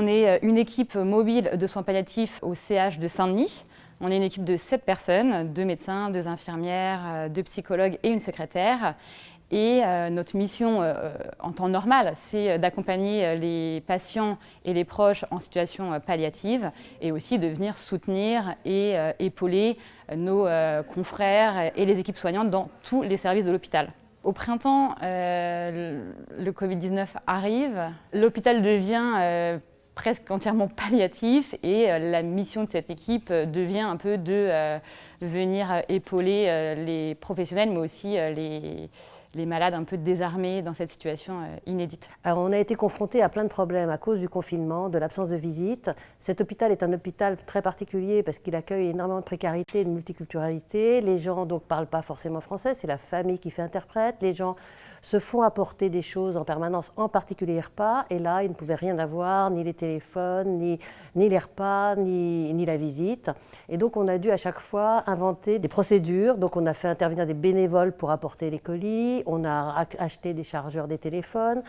On est une équipe mobile de soins palliatifs au CH de Saint-Denis. On est une équipe de 7 personnes, 2 médecins, 2 infirmières, 2 psychologues et une secrétaire. Et notre mission en temps normal, c'est d'accompagner les patients et les proches en situation palliative et aussi de venir soutenir et épauler nos confrères et les équipes soignantes dans tous les services de l'hôpital. Au printemps, le Covid-19 arrive. L'hôpital devient presque entièrement palliatif et la mission de cette équipe devient un peu de venir épauler les professionnels mais aussi les malades un peu désarmés dans cette situation inédite. Alors, on a été confrontés à plein de problèmes à cause du confinement, de l'absence de visite. Cet hôpital est un hôpital très particulier parce qu'il accueille énormément de précarité et de multiculturalité. Les gens ne parlent pas forcément français, c'est la famille qui fait interprète. Les gens se font apporter des choses en permanence, en particulier les repas. Et là, ils ne pouvaient rien avoir, ni les téléphones, ni les repas, ni la visite. Et donc, on a dû à chaque fois inventer des procédures. Donc, on a fait intervenir des bénévoles pour apporter les colis. On a acheté des chargeurs des téléphones.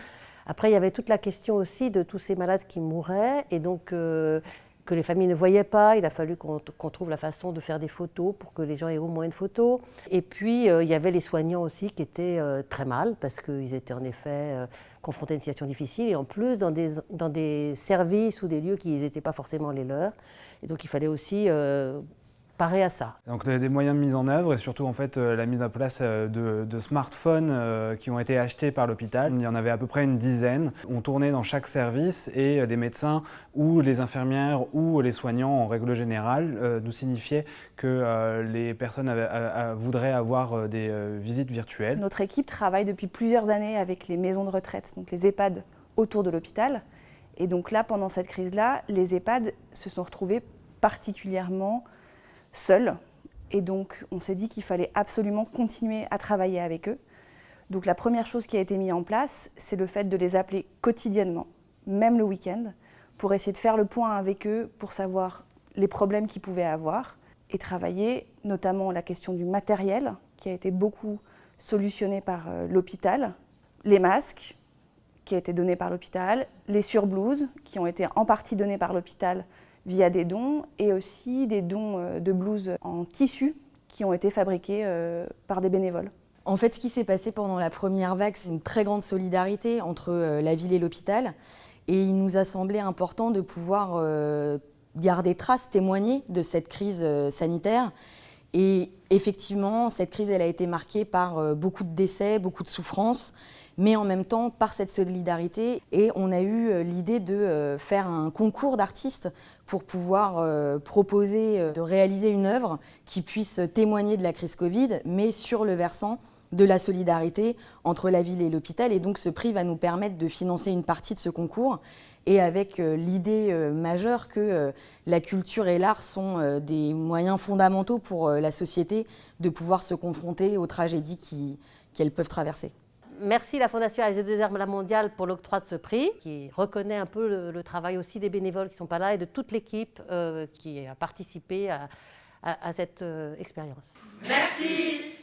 Après, il y avait toute la question aussi de tous ces malades qui mouraient et donc que les familles ne voyaient pas. Il a fallu qu'on trouve la façon de faire des photos pour que les gens aient au moins une photo. Et puis, il y avait les soignants aussi qui étaient très mal parce qu'ils étaient en effet confrontés à une situation difficile et en plus dans des services ou des lieux qui n'étaient pas forcément les leurs. Et donc, il fallait aussi parer à ça. Donc des moyens de mise en œuvre et surtout en fait la mise en place de smartphones qui ont été achetés par l'hôpital. Il y en avait à peu près une dizaine. On tournait dans chaque service et les médecins ou les infirmières ou les soignants en règle générale nous signifiaient que les personnes voudraient avoir des visites virtuelles. Notre équipe travaille depuis plusieurs années avec les maisons de retraite, donc les EHPAD autour de l'hôpital. Et donc là, pendant cette crise-là, les EHPAD se sont retrouvés particulièrement seuls. Et donc, on s'est dit qu'il fallait absolument continuer à travailler avec eux. Donc, la première chose qui a été mise en place, c'est le fait de les appeler quotidiennement, même le week-end, pour essayer de faire le point avec eux, pour savoir les problèmes qu'ils pouvaient avoir et travailler notamment la question du matériel, qui a été beaucoup solutionné par l'hôpital, les masques, qui a été donné par l'hôpital, les surblouses, qui ont été en partie donnés par l'hôpital via des dons, et aussi des dons de blouses en tissu qui ont été fabriqués par des bénévoles. En fait, ce qui s'est passé pendant la première vague, c'est une très grande solidarité entre la ville et l'hôpital. Et il nous a semblé important de pouvoir garder trace, témoigner de cette crise sanitaire. Et effectivement, cette crise, elle a été marquée par beaucoup de décès, beaucoup de souffrances, mais en même temps par cette solidarité. Et on a eu l'idée de faire un concours d'artistes pour pouvoir proposer de réaliser une œuvre qui puisse témoigner de la crise Covid, mais sur le versant de la solidarité entre la ville et l'hôpital. Et donc ce prix va nous permettre de financer une partie de ce concours, et avec l'idée majeure que la culture et l'art sont des moyens fondamentaux pour la société de pouvoir se confronter aux tragédies qu'elles peuvent traverser. Merci la Fondation AG2R Mondiale pour l'octroi de ce prix, qui reconnaît un peu le travail aussi des bénévoles qui ne sont pas là et de toute l'équipe qui a participé à cette expérience. Merci.